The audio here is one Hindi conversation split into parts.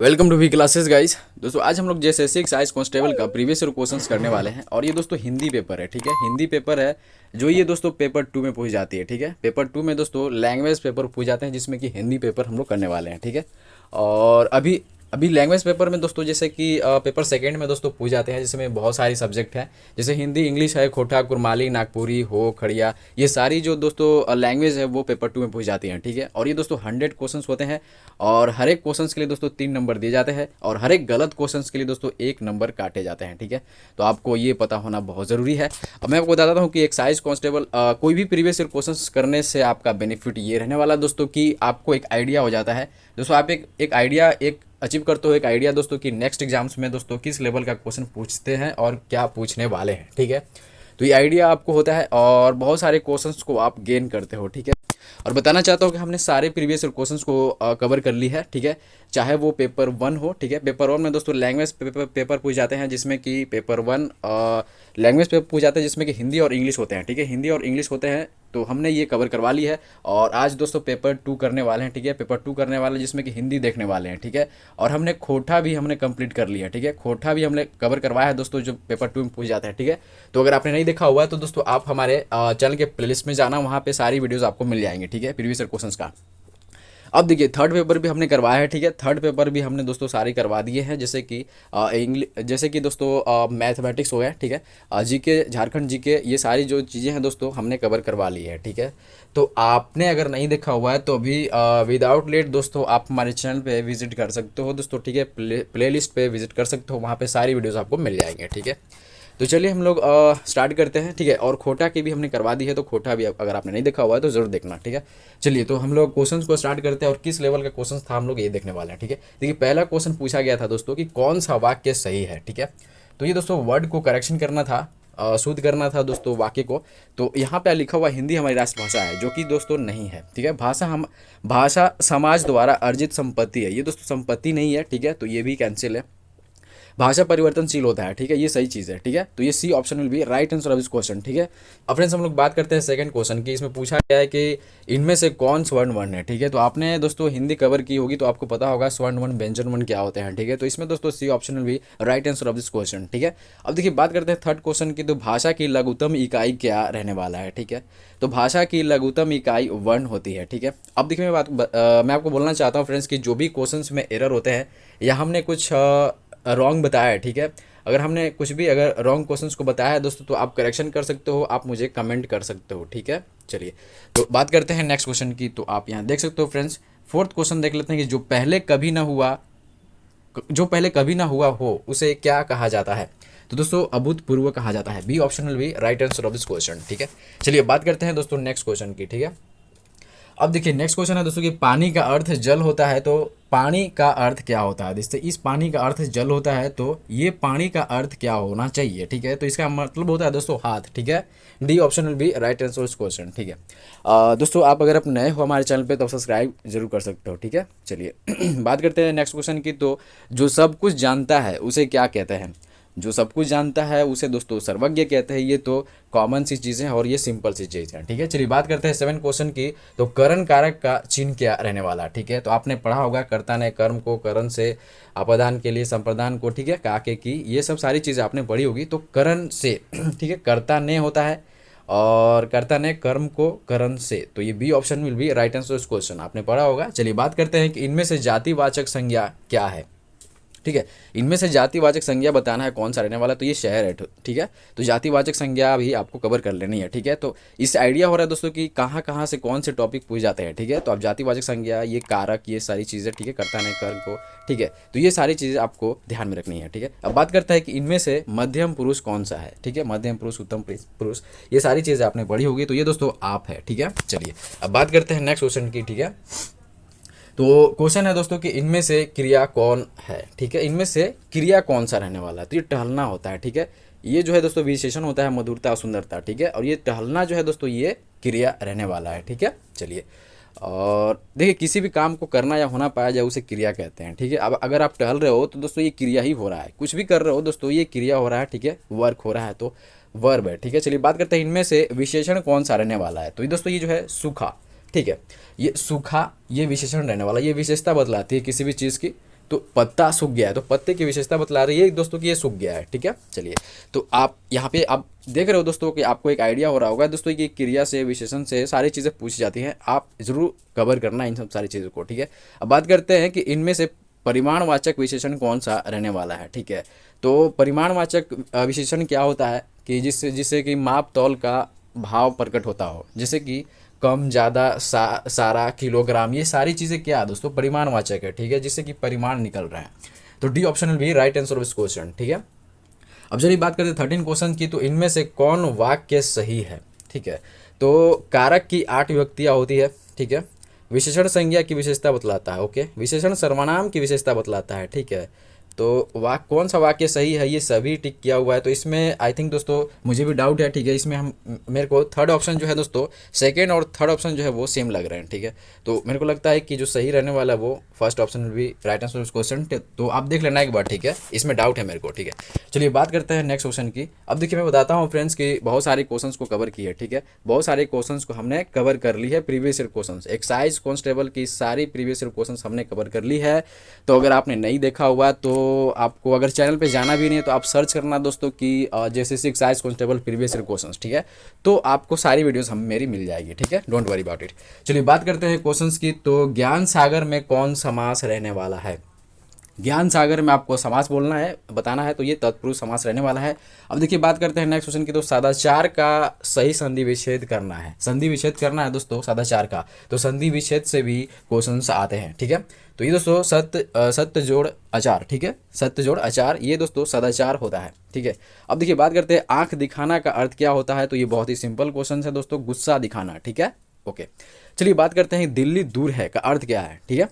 Welcome to V classes guys. दोस्तों आज हम लोग जैसे एक्साइज कांस्टेबल का प्रीवियस ईयर क्वेश्चंस करने वाले हैं और ये दोस्तों हिंदी पेपर है। ठीक है, हिंदी पेपर है जो ये दोस्तों पेपर 2 में पूछ जाती है। ठीक है, पेपर 2 में दोस्तों लैंग्वेज पेपर पूछ जाते हैं जिसमें कि हिंदी पेपर हम लोग करने वाले हैं। ठीक है, और अभी अभी लैंग्वेज पेपर में दोस्तों जैसे कि पेपर सेकंड में दोस्तों पूछ जाते हैं जिसमें बहुत सारी सब्जेक्ट हैं, जैसे हिंदी, इंग्लिश है, खोटा, कुरमाली, नागपुरी, हो, खड़िया, ये सारी जो दोस्तों लैंग्वेज है वो पेपर 2 में पूछ जाती हैं। ठीक है, और ये दोस्तों 100 क्वेश्चंस होते हैं और हर एक क्वेश्चंस के लिए दोस्तों 3 नंबर दिए जाते हैं और हर एक गलत क्वेश्चंस के लिए दोस्तों 1 नंबर काटे जाते हैं। ठीक है, तो आपको ये पता होना बहुत ज़रूरी है। अब मैं आपको बताता हूँ कि एक्साइज कांस्टेबल कोई भी प्रीवियस ईयर क्वेश्चंस करने से आपका बेनिफिट ये रहने वाला दोस्तों कि आपको एक आइडिया हो जाता है। दोस्तों आप एक आइडिया एक अचीव करते हो, एक आइडिया दोस्तों कि नेक्स्ट एग्जाम्स में दोस्तों किस लेवल का क्वेश्चन पूछते हैं और क्या पूछने वाले हैं। ठीक है, तो ये आइडिया आपको होता है और बहुत सारे क्वेश्चंस को आप गेन करते हो। ठीक है, और बताना चाहता हूँ कि हमने सारे प्रीवियस ईयर क्वेश्चंस को कवर कर ली है। ठीक है, चाहे वो पेपर 1 हो। ठीक है, पेपर 1 में दोस्तों लैंग्वेज पेपर पूछ जाते हैं जिसमें कि पेपर 1 लैंग्वेज पेपर पूछ जाते हैं जिसमें कि हिंदी और इंग्लिश होते हैं। ठीक है, हिंदी और इंग्लिश होते हैं तो हमने ये कवर करवा ली है और आज दोस्तों पेपर 2 करने वाले हैं। ठीक है, पेपर 2 करने वाले जिसमें कि हिंदी देखने वाले हैं। ठीक है, और हमने खोटा भी हमने कंप्लीट कर लिया है। ठीक है, खोटा भी हमने कवर करवाया है दोस्तों जो पेपर 2 में पूछ जाता है। ठीक है, तो अगर आपने नहीं देखा हुआ है तो दोस्तों आप हमारे चैनल के प्लेलिस्ट में जाना, वहाँ पे सारी वीडियोस आपको मिल जाएंगे। ठीक है, प्रीवियस ईयर क्वेश्चंस का। अब देखिए थर्ड पेपर भी हमने करवाया है। ठीक है, थर्ड पेपर भी हमने दोस्तों सारे करवा दिए हैं, जैसे कि इंग्लिश, जैसे कि दोस्तों मैथमेटिक्स हो गया। ठीक है, जीके, झारखंड जीके, ये सारी जो चीज़ें हैं दोस्तों हमने कवर करवा ली है। ठीक है, तो आपने अगर नहीं देखा हुआ है तो अभी विदाउट लेट दोस्तों आप हमारे चैनल पे विजिट कर सकते हो दोस्तों। ठीक है, प्लेलिस्ट पे विजिट कर सकते हो, वहाँ पे सारी वीडियोस आपको मिल जाएंगे। ठीक है, तो चलिए हम लोग स्टार्ट करते हैं। ठीक है, और खोटा की भी हमने करवा दी है तो खोटा भी अगर आपने नहीं देखा हुआ है तो ज़रूर देखना। ठीक है, चलिए तो हम लोग क्वेश्चंस को स्टार्ट करते हैं और किस लेवल का क्वेश्चन था हम लोग ये देखने वाले हैं। ठीक है, देखिए पहला क्वेश्चन पूछा गया था दोस्तों कि कौन सा वाक्य सही है। ठीक है, तो ये दोस्तों वर्ड को करेक्शन करना था, शुद्ध करना था दोस्तों वाक्य को। तो यहाँ पे लिखा हुआ हिंदी हमारी राष्ट्रभाषा है जो कि दोस्तों नहीं है। ठीक है, भाषा समाज द्वारा अर्जित संपत्ति है, ये दोस्तों संपत्ति नहीं है। ठीक है, तो ये भी कैंसिल है। भाषा परिवर्तनशील होता है। ठीक है, ये सही चीज़ है। ठीक है, तो ये C option will be right answer of this question. ठीक है, अब फ्रेंड्स हम लोग बात करते हैं सेकंड क्वेश्चन की। इसमें पूछा गया है कि इनमें से कौन स्वर्ण वर्ण है। ठीक है, तो आपने दोस्तों हिंदी कवर की होगी तो आपको पता होगा स्वर्ण वर्ण व्यंजन वर्ण क्या होते हैं। ठीक है, तो इसमें दोस्तों C option will be right answer of this question. ठीक है, अब देखिए बात करते हैं थर्ड क्वेश्चन की। तो भाषा की लघुत्तम इकाई क्या रहने वाला है। ठीक है, तो भाषा की लघुत्तम इकाई वर्ण होती है। ठीक है, अब देखिए मैं आपको बोलना चाहता हूँ फ्रेंड्स कि जो भी क्वेश्चंस में एरर होते हैं या हमने कुछ रॉन्ग बताया है। ठीक है, अगर हमने कुछ भी अगर रॉन्ग क्वेश्चंस को बताया है दोस्तों तो आप करेक्शन कर सकते हो, आप मुझे कमेंट कर सकते हो। ठीक है, चलिए तो बात करते हैं नेक्स्ट क्वेश्चन की। तो आप यहाँ देख सकते हो फ्रेंड्स, फोर्थ क्वेश्चन देख लेते हैं कि जो पहले कभी ना हुआ हो उसे क्या कहा जाता है। तो दोस्तों अभूतपूर्व कहा जाता है। B option will be right answer of this question. ठीक है, चलिए बात करते हैं दोस्तों नेक्स्ट क्वेश्चन की। ठीक है, अब देखिए नेक्स्ट क्वेश्चन है दोस्तों कि पानी का अर्थ जल होता है तो पानी का अर्थ क्या होता है। दोस्तों इस पानी का अर्थ जल होता है तो ये पानी का अर्थ क्या होना चाहिए। ठीक है, तो इसका मतलब होता है दोस्तों हाथ। ठीक है, D option will be right answer इस क्वेश्चन। ठीक है, दोस्तों आप अगर आप नए हो हमारे चैनल पे तो सब्सक्राइब जरूर कर सकते हो। ठीक है, चलिए बात करते हैं नेक्स्ट क्वेश्चन की। तो जो सब कुछ जानता है उसे क्या कहते हैं। जो सब कुछ जानता है उसे दोस्तों सर्वज्ञ कहते हैं। ये तो कॉमन सी चीज़ें हैं और ये सिंपल सी चीज़ है। ठीक है, चलिए बात करते हैं सेवन क्वेश्चन की। तो करण कारक का चिन्ह क्या रहने वाला है। ठीक है, तो आपने पढ़ा होगा कर्ता ने कर्म को करण से, अपादान के लिए संप्रदान को, ठीक है, काके की, ये सब सारी चीज़ें आपने पढ़ी होगी। तो करण से, ठीक है, कर्ता ने होता है और कर्ता ने कर्म को करण से, तो ये B option will be right answer इस क्वेश्चन, आपने पढ़ा होगा। चलिए बात करते हैं कि इनमें से जातिवाचक संज्ञा क्या है। ठीक है, इनमें से जातिवाचक संज्ञा बताना है कौन सा रहने वाला है। तो ये शहर है। ठीक है, तो जातिवाचक संज्ञा भी आपको कवर कर लेनी है। ठीक है, तो इससे आइडिया हो रहा है दोस्तों कि कहाँ कहाँ से कौन से टॉपिक पूछ जाते हैं। ठीक है, तो आप जातिवाचक संज्ञा, ये कारक, ये सारी चीज़ें, ठीक है, कर्ता ने कर्म को, ठीक है, तो ये सारी चीज़ें आपको ध्यान में रखनी है। ठीक है, अब बात करता है कि इनमें से मध्यम पुरुष कौन सा है। ठीक है, मध्यम पुरुष, उत्तम पुरुष, ये सारी चीज़ें आपने पढ़ी होगी। तो ये दोस्तों आप है। ठीक है, चलिए अब बात करते हैं नेक्स्ट क्वेश्चन की। ठीक है, तो क्वेश्चन है दोस्तों कि इनमें से क्रिया कौन है। ठीक है, इनमें से क्रिया कौन सा रहने वाला है। तो ये टहलना होता है। ठीक है, ये जो है दोस्तों विशेषण होता है मधुरता और सुंदरता। ठीक है, और ये टहलना जो है दोस्तों ये क्रिया रहने वाला है। ठीक है, चलिए और देखिए किसी भी काम को करना या होना पाया जाए उसे क्रिया कहते हैं। ठीक है, अब अगर आप टहल रहे हो तो दोस्तों ये क्रिया ही हो रहा है, कुछ भी कर रहे हो दोस्तों ये क्रिया हो रहा है। ठीक है, वर्क हो रहा है तो वर्ब है। ठीक है, चलिए बात करते हैं इनमें से विशेषण कौन सा रहने वाला है। तो ये दोस्तों ये जो है सूखा। ठीक है, ये सूखा, ये विशेषण रहने वाला, ये विशेषता बतलाती है किसी भी चीज़ की। तो पत्ता सूख गया है, तो पत्ते की विशेषता बतला रही है दोस्तों कि ये सूख गया है। ठीक है, चलिए तो आप यहाँ पे आप देख रहे हो दोस्तों कि आपको एक आइडिया हो रहा होगा दोस्तों कि क्रिया से, विशेषण से सारी चीज़ें पूछी जाती हैं, आप जरूर कवर करना इन सब सारी चीज़ों को। ठीक है, अब बात करते हैं कि इनमें से परिमाणवाचक विशेषण कौन सा रहने वाला है। ठीक है, तो परिमाणवाचक विशेषण क्या होता है कि जिससे जिससे कि माप तौल का भाव प्रकट होता हो, जैसे कि कम, ज़्यादा, सारा, किलोग्राम, ये सारी चीज़ें क्या है दोस्तों, परिमाणवाचक है। ठीक है, जिससे कि परिमाण निकल रहा है। तो D option will be right answer of this question. ठीक है, अब चलिए बात करते हैं 13 क्वेश्चन की, तो इनमें से कौन वाक्य सही है। ठीक है, तो कारक की 8 विभक्तियाँ होती है। ठीक है, विशेषण संज्ञा की विशेषता बतलाता है। ओके, विशेषण सर्वनाम की विशेषता बतलाता है। ठीक है, तो कौन सा वाक्य सही है, ये सभी टिक किया हुआ है। तो इसमें आई थिंक दोस्तों मुझे भी डाउट है। ठीक है, इसमें हम मेरे को थर्ड ऑप्शन जो है दोस्तों, सेकंड और थर्ड ऑप्शन जो है वो सेम लग रहे हैं। ठीक है, तो मेरे को लगता है कि जो सही रहने वाला है वो first option will be right answer of question. तो आप देख लेना एक बार। ठीक है, इसमें डाउट है मेरे को। ठीक है, चलिए बात करते हैं नेक्स्ट क्वेश्चन की। अब देखिए मैं बताता हूँ फ्रेंड्स कि बहुत सारे क्वेश्चंस को कवर किए। ठीक है, बहुत सारे क्वेश्चंस को हमने कवर कर ली है, previous year questions, excise constable की सारी प्रीवियस ईयर क्वेश्चंस हमने कवर कर ली है। तो अगर आपने नहीं देखा हुआ तो आपको, अगर चैनल पे जाना भी नहीं है तो आप सर्च करना दोस्तों कि JCC excise constable previous year questions. ठीक है, तो आपको सारी वीडियोस हम मेरी मिल जाएगी। ठीक है, डोंट वरी अबाउट इट। चलिए बात करते हैं क्वेश्चंस की। तो ज्ञान सागर में कौन समास रहने वाला है। ज्ञान सागर में आपको समास बोलना है, बताना है, तो ये तत्पुरुष समास रहने वाला है। अब देखिए बात करते हैं नेक्स्ट क्वेश्चन की। तो सदाचार का सही संधि विच्छेद करना है, संधि विच्छेद करना है दोस्तों सदाचार का। तो संधि विच्छेद से भी क्वेश्चंस आते हैं। ठीक है, तो ये दोस्तों सत्य जोड़ आचार। ठीक है, सत्य जोड़ आचार, ये दोस्तों सदाचार होता है। ठीक है, अब देखिए बात करते हैं आंख दिखाना का अर्थ क्या होता है। तो ये बहुत ही सिंपल क्वेश्चन है दोस्तों, गुस्सा दिखाना। ठीक है, ओके, चलिए बात करते हैं दिल्ली दूर है का अर्थ क्या है। ठीक है,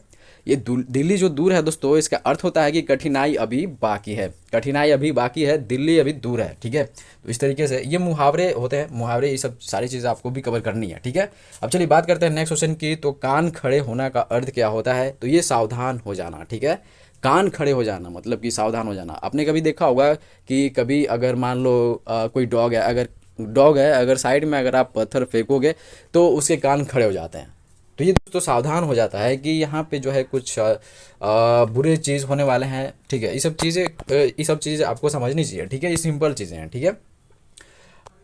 ये दिल्ली जो दूर है दोस्तों, इसका अर्थ होता है कि कठिनाई अभी बाकी है, कठिनाई अभी बाकी है, दिल्ली अभी दूर है। ठीक है, तो इस तरीके से ये मुहावरे होते हैं, मुहावरे, ये सब सारी चीज़ें आपको भी कवर करनी है। ठीक है, अब चलिए बात करते हैं नेक्स्ट क्वेश्चन की। तो कान खड़े होना का अर्थ क्या होता है। तो ये सावधान हो जाना। ठीक है, कान खड़े हो जाना मतलब कि सावधान हो जाना। आपने कभी देखा होगा कि कभी अगर मान लो कोई डॉग है अगर साइड में अगर आप पत्थर फेंकोगे तो उसके कान खड़े हो जाते हैं। तो ये दोस्तों सावधान हो जाता है कि यहाँ पे जो है कुछ बुरे चीज़ होने वाले हैं। ठीक है, ये सब चीज़ें आपको समझनी चाहिए। ठीक है, ये सिंपल चीज़ें हैं। ठीक है,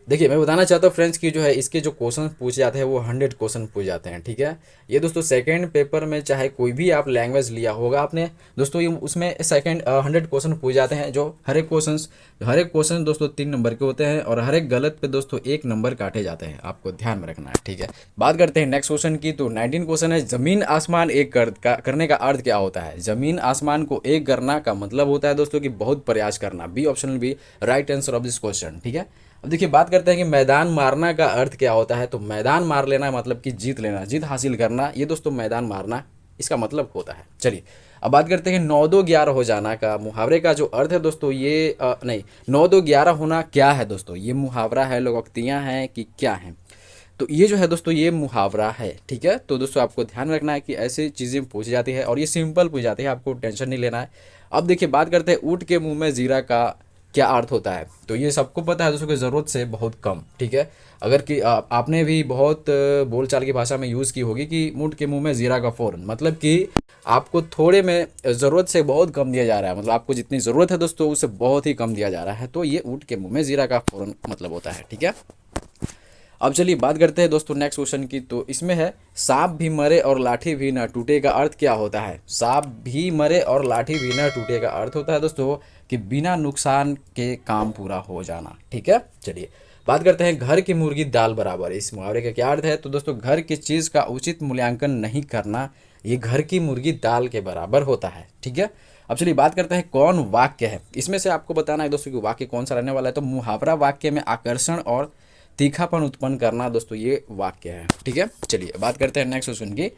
देखिए मैं बताना चाहता हूँ फ्रेंड्स की जो है इसके जो क्वेश्चन पूछे जाते हैं वो 100 क्वेश्चन पूछे जाते हैं। ठीक है, ये दोस्तों सेकंड पेपर में चाहे कोई भी आप लैंग्वेज लिया होगा आपने दोस्तों, ये उसमें सेकंड 100 क्वेश्चन पूछे जाते हैं। जो हर एक क्वेश्चन दोस्तों 3 नंबर के होते हैं और हर एक गलत पे दोस्तों 1 नंबर काटे जाते हैं, आपको ध्यान में रखना है। ठीक है, बात करते हैं नेक्स्ट क्वेश्चन की। तो 19 क्वेश्चन है, जमीन आसमान एक करने का अर्थ क्या होता है। जमीन आसमान को एक करना का मतलब होता है दोस्तों कि बहुत प्रयास करना। बी ऑप्शन भी right answer of this question. ठीक है, अब देखिए बात करते हैं कि मैदान मारना का अर्थ क्या होता है। तो मैदान मार लेना मतलब कि जीत लेना, जीत हासिल करना, ये दोस्तों मैदान मारना इसका मतलब होता है। चलिए अब बात करते हैं 9-2-11 हो जाना का मुहावरे का जो अर्थ है दोस्तों, ये नहीं, 9-2-11 होना क्या है दोस्तों, ये मुहावरा है, लोकोक्तियाँ हैं कि क्या हैं। तो ये जो है दोस्तों ये मुहावरा है। ठीक है, तो दोस्तों आपको ध्यान रखना है कि ऐसी चीज़ें पूछी जाती है और ये सिंपल पूछी जाती है, आपको टेंशन नहीं लेना है। अब देखिए बात करते हैं ऊँट के मुंह में जीरा का क्या अर्थ होता है। तो ये सबको पता है दोस्तों कि ज़रूरत से बहुत कम। ठीक है, अगर कि आपने भी बहुत बोलचाल की भाषा में यूज़ की होगी कि ऊँट के मुंह में जीरा का फ़ौरन, मतलब कि आपको थोड़े में ज़रूरत से बहुत कम दिया जा रहा है, मतलब आपको जितनी ज़रूरत है दोस्तों उससे बहुत ही कम दिया जा रहा है। तो ये ऊँट के मुंह में जीरा का फ़ौरन मतलब होता है। ठीक है, अब चलिए बात करते हैं दोस्तों नेक्स्ट क्वेश्चन की। तो इसमें है सांप भी मरे और लाठी भी ना टूटे का अर्थ क्या होता है। सांप भी मरे और लाठी भी ना टूटे का अर्थ होता है दोस्तों कि बिना नुकसान के काम पूरा हो जाना। ठीक है, चलिए बात करते हैं घर की मुर्गी दाल बराबर, इस मुहावरे का क्या अर्थ है। तो दोस्तों घर की चीज़ का उचित मूल्यांकन नहीं करना, ये घर की मुर्गी दाल के बराबर होता है। ठीक है, अब चलिए बात करते हैं कौन वाक्य है। इसमें से आपको बताना है दोस्तों कि वाक्य कौन सा रहने वाला है। तो मुहावरा वाक्य में आकर्षण और तीखापन उत्पन्न करना दोस्तों ये वाक्य है। ठीक है, चलिए बात करते हैं नेक्स्ट क्वेश्चन की।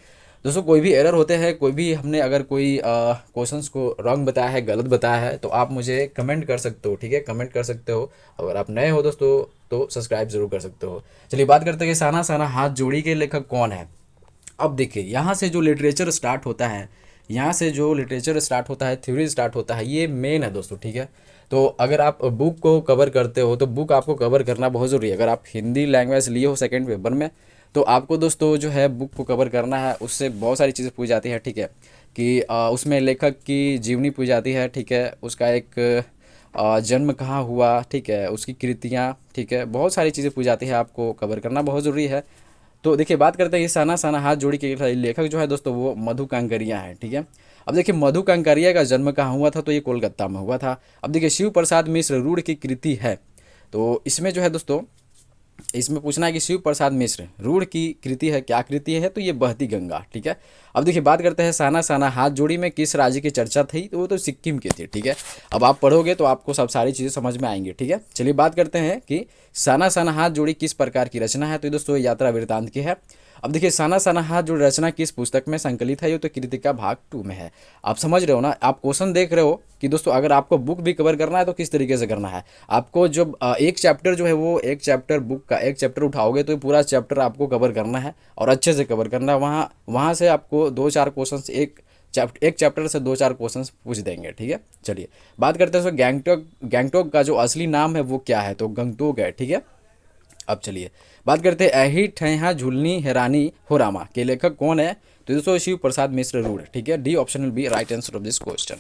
दोस्तों कोई भी एरर होते हैं, कोई भी हमने अगर कोई क्वेश्चंस को रॉन्ग बताया है, गलत बताया है, तो आप मुझे कमेंट कर सकते हो। ठीक है, कमेंट कर सकते हो। अगर आप नए हो दोस्तों तो सब्सक्राइब जरूर कर सकते हो। चलिए बात करते हैं कि साना साना हाथ जोड़ी के लेखक कौन है। अब देखिए यहाँ से जो लिटरेचर स्टार्ट होता है, यहाँ से जो लिटरेचर स्टार्ट होता है, थ्योरी स्टार्ट होता है, ये मेन है दोस्तों। ठीक है, तो अगर आप बुक को कवर करते हो तो बुक आपको कवर करना बहुत ज़रूरी है। अगर आप हिंदी लैंग्वेज लिए हो सेकंड पेपर में तो आपको दोस्तों जो है बुक को कवर करना है, उससे बहुत सारी चीज़ें पूछी जाती है, ठीक है, कि उसमें लेखक की जीवनी पूछी जाती है, ठीक है, उसका एक जन्म कहाँ हुआ, ठीक है, उसकी कृतियाँ, ठीक है, बहुत सारी चीज़ें पूछी जाती है, आपको कवर करना बहुत ज़रूरी है। तो देखिए बात करते हैं ये साना साना हाथ जोड़ी के लेखक जो है दोस्तों वो मधु कांकरिया है, ठीक है। अब देखिए मधु कांकरिया का जन्म कहाँ हुआ था, तो ये कोलकाता में हुआ था। अब देखिए शिव प्रसाद मिश्र रूढ़ की कृति है, तो इसमें जो है दोस्तों इसमें पूछना है कि शिव प्रसाद मिश्र रूढ़ की कृति है, क्या कृति है, तो ये बहती गंगा, ठीक है। अब देखिए बात करते हैं साना साना हाथ जोड़ी में किस राज्य की चर्चा थी, तो वो तो सिक्किम की थी, ठीक है। अब आप पढ़ोगे तो आपको सब सारी चीज़ें समझ में आएंगी, ठीक है। चलिए बात करते हैं कि साना साना हाथ जोड़ी किस प्रकार की रचना है, तो ये दोस्तों यात्रा वृत्तांत की है। अब देखिए साना साना हाथ जोड़ी रचना किस पुस्तक में संकलित है, ये तो कृतिका भाग 2 में है। आप समझ रहे हो ना, आप क्वेश्चन देख रहे हो कि दोस्तों अगर आपको बुक भी कवर करना है तो किस तरीके से करना है। आपको जब एक चैप्टर जो है वो एक चैप्टर बुक का एक चैप्टर उठाओगे तो पूरा चैप्टर आपको कवर करना है और अच्छे से कवर करना है। वहाँ वहाँ से आपको 2-4 क्वेश्चन एक चैप्टर से 2-4 क्वेश्चन पूछ देंगे, ठीक है। चलिए बात करते हैं सो गैंगटॉक का जो असली नाम है वो क्या है, तो गंगटोक है, ठीक है। अब चलिए बात करते हैं एही ठैहा झुलनी हैरानी हो रामा के लेखक कौन है, तो दोस्तों शिव प्रसाद मिश्र रूढ़, ठीक है। D option will be right answer of this question.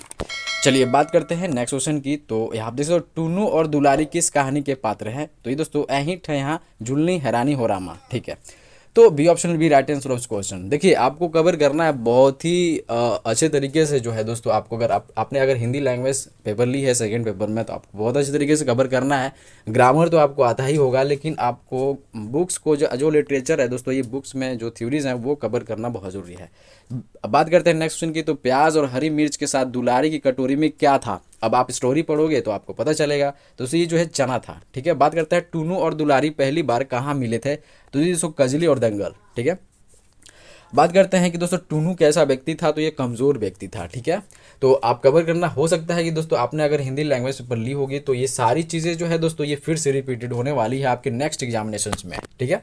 चलिए बात करते हैं नेक्स्ट क्वेश्चन की, तो यहाँ देख सकते हो टूनू और दुलारी किस कहानी के पात्र हैं, तो ये दोस्तों एही ठैहा झुलनी हैरानी हो रामा, ठीक है। तो बी ऑप्शन भी राइट आंसर ऑफ क्वेश्चन। देखिए आपको कवर करना है बहुत ही अच्छे तरीके से जो है दोस्तों, आपको अगर आपने अगर हिंदी लैंग्वेज पेपर ली है सेकंड पेपर में तो आपको बहुत अच्छे तरीके से कवर करना है। ग्रामर तो आपको आता ही होगा, लेकिन आपको बुक्स को जो लिटरेचर है दोस्तों, ये बुक्स में जो थ्योरीज हैं वो कवर करना बहुत ज़रूरी है। अब बात करते हैं नेक्स्ट क्वेश्चन की, तो प्याज और हरी मिर्च के साथ दुलारी की कटोरी में क्या था। अब आप स्टोरी पढ़ोगे तो आपको पता चलेगा, तो ये जो है चना था, ठीक है। बात करते हैं टूनू और दुलारी पहली बार कहाँ मिले थे, तो ये दोस्तों कजली और दंगल, ठीक है। बात करते हैं कि दोस्तों टूनू कैसा व्यक्ति था, तो ये कमज़ोर व्यक्ति था, ठीक है। तो आप कवर करना हो सकता है कि दोस्तों आपने अगर हिंदी लैंग्वेज पेपर ली होगी तो ये सारी चीज़ें जो है दोस्तों ये फिर से रिपीटेड होने वाली है आपके नेक्स्ट एग्जामिनेशंस में, ठीक है।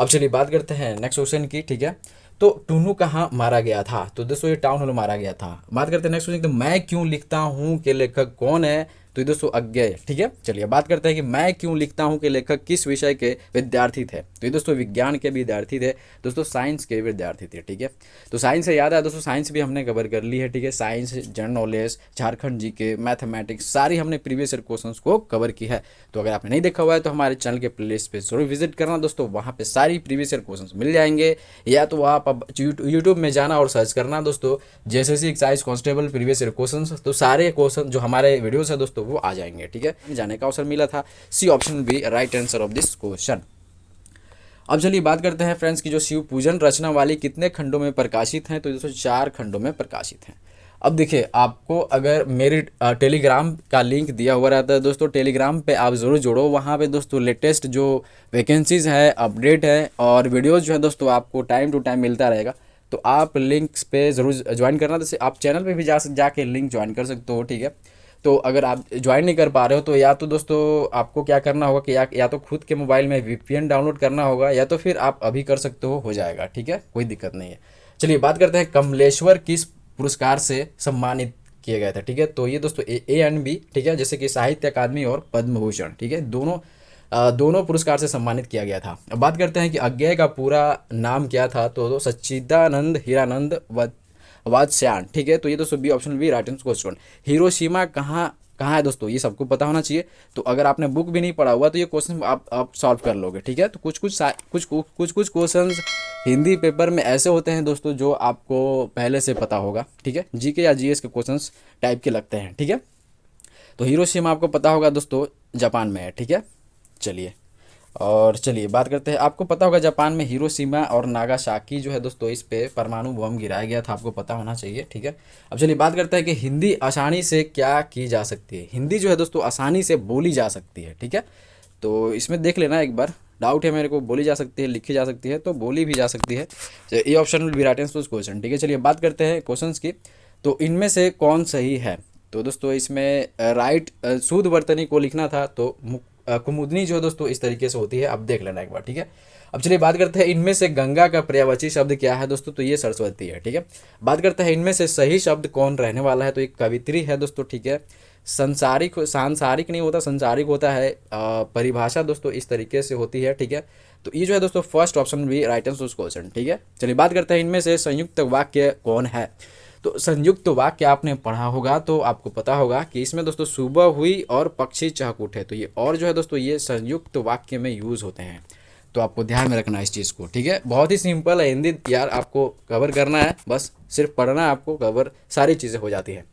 अब चलिए बात करते हैं नेक्स्ट क्वेश्चन की, ठीक है। तो टूनू कहाँ मारा गया था, तो दोस्तों ये टाउन हॉल मारा गया था। बात करते हैं नेक्स्ट क्वेश्चन, तो मैं क्यों लिखता हूँ के लेखक कौन है, तो ये दोस्तों अज्ञेय, ठीक है। चलिए बात करते हैं कि मैं क्यों लिखता हूँ के लेखक किस विषय के विद्यार्थी थे, तो ये दोस्तों विज्ञान के विद्यार्थी थे, दोस्तों साइंस के विद्यार्थी थे, ठीक है। तो साइंस से याद है दोस्तों, साइंस भी हमने कवर कर ली है, ठीक है। Science, general knowledge, Jharkhand GK, mathematics सारी हमने प्रीवियस ईयर क्वेश्चंस को कवर की है। तो अगर आपने नहीं देखा हुआ है तो हमारे चैनल के प्लेलिस्ट पे जरूर विजिट करना दोस्तों, वहाँ पे सारी प्रीवियस ईयर क्वेश्चंस मिल जाएंगे, या तो आप अब यूट्यूब में जाना और सर्च करना दोस्तों JSSC excise constable previous year questions, तो सारे क्वेश्चन जो हमारे वीडियोस है दोस्तों वो आ जाएंगे, ठीक है। जाने का अवसर मिला था, C option B right answer of this question. अब चलिए बात करते हैं फ्रेंड्स की जो शिव पूजन रचना वाली कितने खंडों में प्रकाशित हैं, तो दोस्तों 4 खंडों में प्रकाशित हैं। अब देखिए आपको अगर मेरे टेलीग्राम का लिंक दिया हुआ रहता है दोस्तों, टेलीग्राम पे आप ज़रूर जोड़ो, वहाँ पे दोस्तों लेटेस्ट जो वैकेंसीज़ है, अपडेट है और वीडियोज़ जो है दोस्तों आपको टाइम टू टाइम मिलता रहेगा। तो आप लिंक्स पे ज़रूर ज्वाइन करना, जैसे आप चैनल पे भी जाके लिंक ज्वाइन कर सकते हो, ठीक है। तो अगर आप ज्वाइन नहीं कर पा रहे हो तो या तो दोस्तों आपको क्या करना होगा कि या तो खुद के मोबाइल में वीपीएन डाउनलोड करना होगा, या तो फिर आप अभी कर सकते हो जाएगा, ठीक है, कोई दिक्कत नहीं है। चलिए बात करते हैं कमलेश्वर किस पुरस्कार से सम्मानित किए गए थे, ठीक है। तो ये दोस्तों ए एंड बी, ठीक है, जैसे कि साहित्य अकादमी और पद्म भूषण, ठीक है, दोनों पुरस्कार से सम्मानित किया गया था। अब बात करते हैं कि अज्ञेय का पूरा नाम क्या था, तो सच्चिदानंद हीरानंद वात्स्यायन, ठीक है। तो ये दोस्तों B option B right answer question. Hiroshima कहाँ है दोस्तों, ये सबको पता होना चाहिए। तो अगर आपने बुक भी नहीं पढ़ा हुआ तो ये क्वेश्चन आप सॉल्व कर लोगे, ठीक है। तो कुछ क्वेश्चंस हिंदी पेपर में ऐसे होते हैं दोस्तों जो आपको पहले से पता होगा, ठीक है, जीके या जीएस के क्वेश्चंस टाइप के लगते हैं, ठीक है। तो हिरोशिमा आपको पता होगा दोस्तों जापान में है, ठीक है। चलिए बात करते हैं, आपको पता होगा जापान में हिरोशिमा और नागासाकी जो है दोस्तों इस पे परमाणु बम गिराया गया था, आपको पता होना चाहिए, ठीक है। अब चलिए बात करते हैं कि हिंदी आसानी से क्या की जा सकती है। हिंदी जो है दोस्तों आसानी से बोली जा सकती है, ठीक है। तो इसमें देख लेना एक बार, डाउट है मेरे को, बोली जा सकती है, लिखी जा सकती है, तो बोली भी जा सकती है। ये option will be right answer question, ठीक है। चलिए बात करते हैं क्वेश्चंस की, तो इनमें से कौन सही है, तो दोस्तों इसमें राइट शुद्ध वर्तनी को लिखना था, तो कुमुदनी जो है दोस्तों इस तरीके से होती है, आप देख लेना एक बार, ठीक है। अब चलिए बात करते हैं इनमें से गंगा का पर्यायवाची शब्द क्या है दोस्तों, तो ये सरस्वती है, ठीक है। बात करते हैं इनमें से सही शब्द कौन रहने वाला है, तो एक कवित्री है दोस्तों, ठीक है। सांसारिक नहीं होता, संसारिक होता है। परिभाषा दोस्तों इस तरीके से होती है, ठीक है। तो ये जो है दोस्तों फर्स्ट ऑप्शन भी राइट आंसर उस क्वेश्चन, ठीक है। चलिए बात करते हैं इनमें से संयुक्त वाक्य कौन है। तो संयुक्त वाक्य आपने पढ़ा होगा तो आपको पता होगा कि इसमें दोस्तों सुबह हुई और पक्षी चहक उठे, तो ये और जो है दोस्तों ये संयुक्त वाक्य में यूज होते हैं। तो आपको ध्यान में रखना है इस चीज़ को, ठीक है। बहुत ही सिंपल है हिंदी यार, आपको कवर करना है, बस सिर्फ पढ़ना है आपको, कवर सारी चीज़ें हो जाती हैं।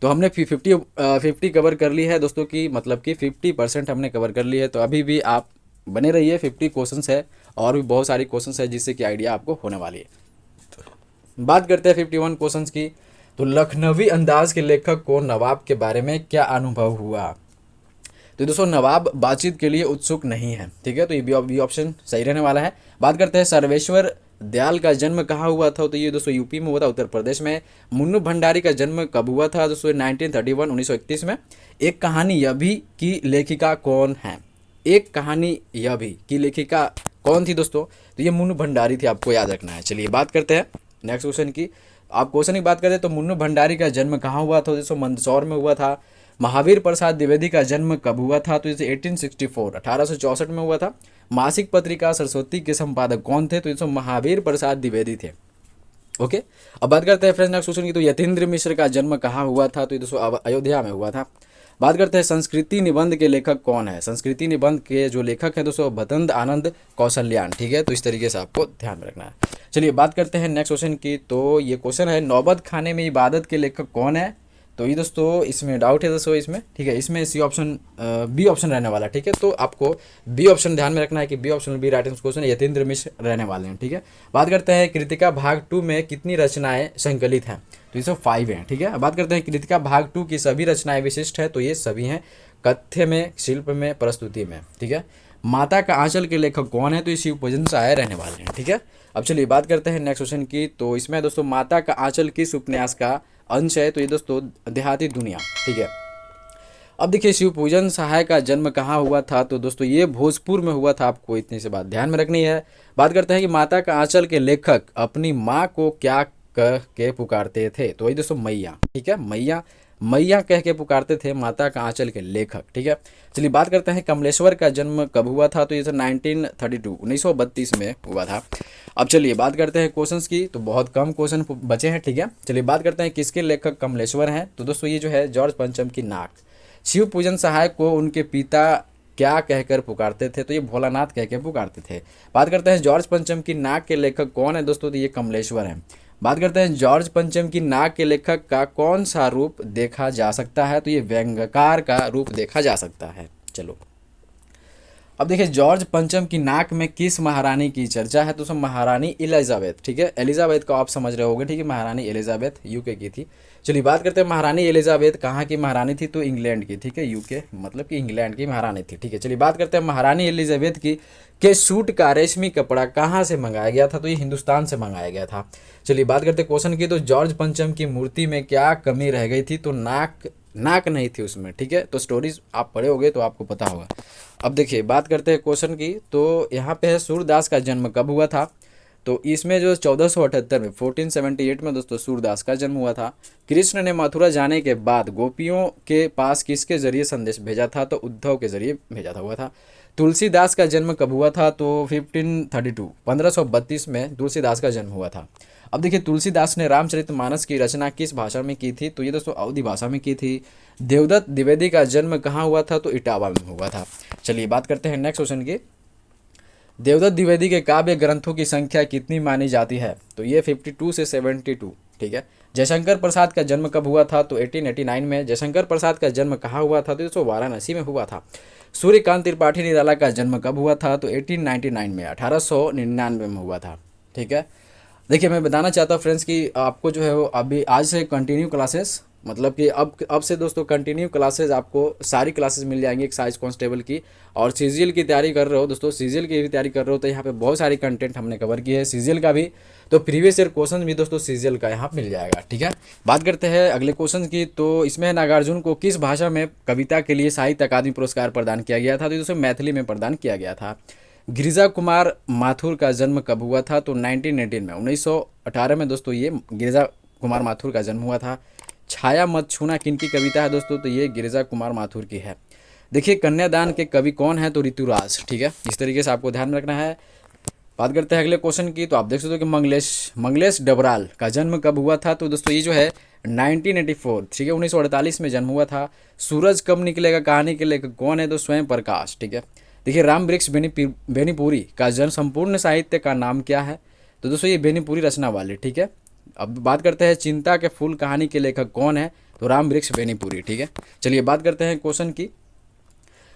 तो हमने 50 कवर कर ली है दोस्तों की, मतलब कि 50% हमने कवर कर ली है। तो अभी भी आप बने रहिए, 50 क्वेश्चंस है और भी बहुत सारी क्वेश्चंस है जिससे कि आइडिया आपको होने वाली है। बात करते हैं 51 क्वेश्चंस की। तो लखनवी अंदाज के लेखक को नवाब के बारे में क्या अनुभव हुआ। तो दोस्तों नवाब बातचीत के लिए उत्सुक नहीं है, ठीक है, तो ये बी ऑप्शन सही रहने वाला है। बात करते हैं सर्वेश्वर दयाल का जन्म कहाँ हुआ था। तो ये दोस्तों यूपी में हुआ था, उत्तर प्रदेश में। मुन्नू भंडारी का जन्म कब हुआ था दोस्तों, 1931 1931 में। एक कहानी यह भी की लेखिका कौन है। एक कहानी यह भी की लेखिका कौन थी दोस्तों, तो ये मुन्नू भंडारी थी, आपको याद रखना है। चलिए बात करते हैं नेक्स्ट क्वेश्चन की। आप क्वेश्चन की बात करें तो मुन्नू भंडारी का जन्म कहाँ हुआ था दोस्तों, मंदसौर में हुआ था। महावीर प्रसाद द्विवेदी का जन्म कब हुआ था, तो इसे 1864 1864 में हुआ था। मासिक पत्रिका सरस्वती के संपादक कौन थे, तो इसे महावीर प्रसाद द्विवेदी थे। ओके, अब बात करते हैं फ्रेंड्स नेक्स्ट क्वेश्चन की। तो यतीन्द्र मिश्र का जन्म कहाँ हुआ था, तो ये दोस्तों अयोध्या में हुआ था। बात करते हैं संस्कृति निबंध के लेखक कौन है। संस्कृति निबंध के जो लेखक हैं दोस्तों भदंत आनंद कौशल्यान, ठीक है, तो इस तरीके से आपको ध्यान में रखना है। चलिए बात करते हैं नेक्स्ट क्वेश्चन की। तो ये क्वेश्चन है नौबत खाने में इबादत के लेखक कौन है। तो ये दोस्तों इसमें डाउट है दोस्तों इसमें, ठीक है, इसमें सी ऑप्शन बी ऑप्शन रहने वाला है, ठीक है। तो आपको बी ऑप्शन ध्यान में रखना है कि B option B right answer question Yatindra Mishra रहने वाले हैं, ठीक है। बात करते हैं कृतिका भाग 2 में कितनी रचनाएं संकलित हैं। तो ये सब 5 हैं, ठीक है। अब बात करते हैं कृतिका भाग 2 की सभी रचनाएं विशिष्ट है, तो ये सभी हैं कथ्य में, शिल्प में, प्रस्तुति में, ठीक है। माता का आंचल के लेखक कौन है, तो ये शिव पूजन से आए रहने वाले हैं, ठीक है। अब चलिए बात करते हैं नेक्स्ट क्वेश्चन की। तो इसमें दोस्तों माता का आंचल किस उपन्यास का अंश है, तो ये दोस्तों देहाती दुनिया, ठीक है। अब देखिए शिव पूजन सहाय का जन्म कहाँ हुआ था, तो दोस्तों ये भोजपुर में हुआ था, आपको इतनी सी बात ध्यान में रखनी है। बात करते हैं कि माता का आंचल के लेखक अपनी माँ को क्या कह के पुकारते थे, तो वही दोस्तों मैया, ठीक है, मैया मैया कह के पुकारते थे माता का आंचल के लेखक, ठीक है। चलिए बात करते हैं कमलेश्वर का जन्म कब हुआ था, तो ये 1932 1932 में हुआ था। अब चलिए बात करते हैं क्वेश्चंस की। तो बहुत कम क्वेश्चन बचे हैं, ठीक है। चलिए बात करते हैं किसके लेखक कमलेश्वर हैं। तो दोस्तों ये जो है जॉर्ज पंचम की नाक। शिव पूजन सहायक को उनके पिता क्या कहकर पुकारते थे, तो ये भोलानाथ कह के पुकारते थे। बात करते हैं जॉर्ज पंचम की नाक के लेखक कौन है दोस्तों, तो ये कमलेश्वर हैं। बात करते हैं जॉर्ज पंचम की नाक के लेखक का कौन सा रूप देखा जा सकता है, तो ये व्यंग्यकार का रूप देखा जा सकता है। चलो अब देखिए जॉर्ज पंचम की नाक में किस महारानी की चर्चा है, तो सब महारानी एलिजाबेथ, ठीक है। एलिजाबेथ को आप समझ रहे होंगे, ठीक है, महारानी एलिजाबेथ यूके की थी। चलिए बात करते हैं महारानी एलिजाबेथ कहाँ की महारानी थी, तो इंग्लैंड की, ठीक है, यूके मतलब कि इंग्लैंड की महारानी थी, ठीक है। चलिए बात करते हैं महारानी एलिजाबेथ की के सूट का रेशमी कपड़ा कहाँ से मंगाया गया था, तो ये हिंदुस्तान से मंगाया गया था। चलिए बात करते हैं क्वेश्चन की। तो जॉर्ज पंचम की मूर्ति में क्या कमी रह गई थी, तो नाक नहीं थी उसमें, ठीक है। तो स्टोरीज आप पढ़े होगे तो आपको पता होगा। अब देखिए बात करते हैं क्वेश्चन की। तो यहाँ पे है सूरदास का जन्म कब हुआ था, तो इसमें जो 1478 में 1478 में दोस्तों सूरदास का जन्म हुआ था। कृष्ण ने मथुरा जाने के बाद गोपियों के पास किसके जरिए संदेश भेजा था, तो उद्धव के जरिए भेजा हुआ था। तुलसीदास का जन्म कब हुआ था, तो 1532 में तुलसीदास का जन्म हुआ था। अब देखिए तुलसीदास ने रामचरितमानस की रचना किस भाषा में की थी, तो ये दोस्तों अवधी भाषा में की थी। देवदत्त द्विवेदी का जन्म कहाँ हुआ था, तो इटावा में हुआ था। चलिए बात करते हैं नेक्स्ट क्वेश्चन की। देवदत्त द्विवेदी के काव्य ग्रंथों की संख्या कितनी मानी जाती है, तो ये 52 से 72, ठीक है। जयशंकर प्रसाद का जन्म कब हुआ था, तो 1889 में। जयशंकर प्रसाद का जन्म कहाँ हुआ था, तो दोस्तों वाराणसी में हुआ था। सूर्यकांत त्रिपाठी निराला का जन्म कब हुआ था, तो 1899 में 1899 में हुआ था, ठीक है। देखिए मैं बताना चाहता हूँ फ्रेंड्स कि आपको जो है वो अभी आज से कंटिन्यू क्लासेस, मतलब कि अब से दोस्तों कंटिन्यू क्लासेस आपको सारी क्लासेस मिल जाएंगी एक्साइज कांस्टेबल की। और सीजीएल की तैयारी कर रहे हो दोस्तों, सीजीएल की भी तैयारी कर रहे हो तो यहाँ पे बहुत सारी कंटेंट हमने कवर की है सीजीएल का भी। तो प्रीवियस ईयर क्वेश्चन भी दोस्तों सीजीएल का यहाँ मिल जाएगा, ठीक है। बात करते हैं अगले क्वेश्चन की। तो इसमें नागार्जुन को किस भाषा में कविता के लिए साहित्य अकादमी पुरस्कार प्रदान किया गया था, तो दोस्तों मैथिली में प्रदान किया गया था। गिरिजा कुमार माथुर का जन्म कब हुआ था, तो 1918 में 1918 में दोस्तों ये गिरिजा कुमार माथुर का जन्म हुआ था। छाया मत छूना किनकी कविता है दोस्तों, तो ये गिरिजा कुमार माथुर की है। देखिए कन्यादान के कवि कौन है, तो ऋतुराज, ठीक है, इस तरीके से आपको ध्यान में रखना है। बात करते हैं अगले क्वेश्चन की, तो आप देख सकते हो कि मंगलेश डबराल का जन्म कब हुआ था, तो दोस्तों ये जो है 1984, ठीक है, 1948 में जन्म हुआ था। सूरज कब निकलेगा कहानी के लेखक कौन है, तो स्वयं प्रकाश, ठीक है। देखिए राम वृक्ष बेनीपुरी का जन्म संपूर्ण साहित्य का नाम क्या है, तो दोस्तों ये बेनीपुरी रचना वाले, ठीक है। अब बात करते हैं चिंता के फूल कहानी के लेखक कौन है, तो राम वृक्ष बेनीपुरी, ठीक है। चलिए बात करते हैं क्वेश्चन की,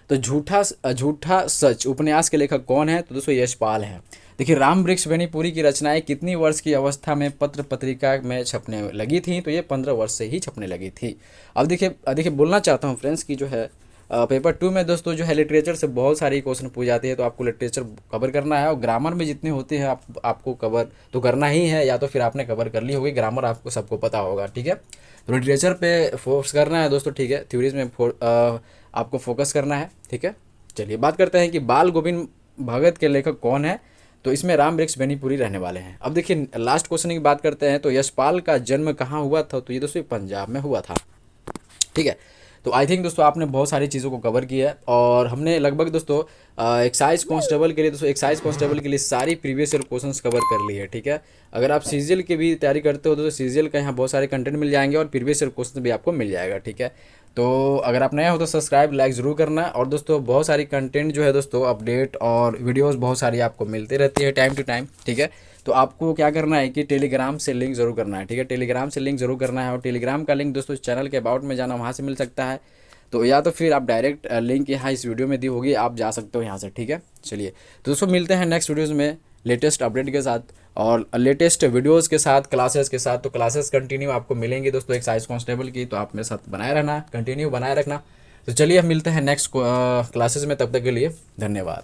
तो झूठा झूठा सच उपन्यास के लेखक कौन है, तो दोस्तों यशपाल है। देखिए राम वृक्ष बेनीपुरी की रचनाएं कितनी वर्ष की अवस्था में पत्र पत्रिका में छपने लगी थी, तो ये 15 वर्ष से ही छपने लगी थी। अब देखिए बोलना चाहता हूँ फ्रेंड्स की जो है पेपर 2 में दोस्तों जो है लिटरेचर से बहुत सारी क्वेश्चन पूछ जाती है, तो आपको लिटरेचर कवर करना है, और ग्रामर में जितने होते हैं आपको कवर तो करना ही है, या तो फिर आपने कवर कर ली होगी, ग्रामर आपको सबको पता होगा, ठीक है। तो लिटरेचर पे फोकस करना है दोस्तों, ठीक है, थ्योरीज में आपको फोकस करना है, ठीक है। चलिए बात करते हैं कि बाल गोविंद भगत के लेखक कौन है, तो इसमें राम वृक्ष बेनीपुरी रहने वाले हैं। अब देखिए लास्ट क्वेश्चन की बात करते हैं, तो यशपाल का जन्म कहाँ हुआ था, तो ये दोस्तों पंजाब में हुआ था, ठीक है। तो आई थिंक दोस्तों आपने बहुत सारी चीज़ों को कवर किया है, और हमने लगभग दोस्तों एक्साइज कांस्टेबल के लिए सारी प्रीवियस ईयर क्वेश्चंस कवर कर लिए है, ठीक है। अगर आप सीजीएल की भी तैयारी करते हो तो सीजीएल का यहाँ बहुत सारे कंटेंट मिल जाएंगे, और प्रीवियस ईयर क्वेश्चन भी आपको मिल जाएगा, ठीक है। तो अगर आप नया हो तो सब्सक्राइब लाइक ज़रूर करना, और दोस्तों बहुत सारी कंटेंट जो है दोस्तों अपडेट और वीडियोस बहुत सारी आपको मिलती रहती है टाइम टू टाइम, ठीक है। तो आपको क्या करना है कि टेलीग्राम से लिंक ज़रूर करना है, ठीक है, टेलीग्राम से लिंक ज़रूर करना है, और टेलीग्राम का लिंक दोस्तों चैनल के अबाउट में जाना, वहाँ से मिल सकता है, तो या तो फिर आप डायरेक्ट लिंक यहाँ इस वीडियो में दी होगी, आप जा सकते हो यहाँ से, ठीक है। चलिए तो दोस्तों मिलते हैं नेक्स्ट वीडियोज़ में लेटेस्ट अपडेट के साथ और लेटेस्ट वीडियोज़ के साथ, क्लासेस के साथ। तो क्लासेस कंटिन्यू आपको मिलेंगी दोस्तों एक्साइज कांस्टेबल की, तो आप मेरे साथ बनाए रहना, कंटिन्यू बनाए रखना। तो चलिए हम मिलते हैं नेक्स्ट क्लासेस में, तब तक के लिए धन्यवाद।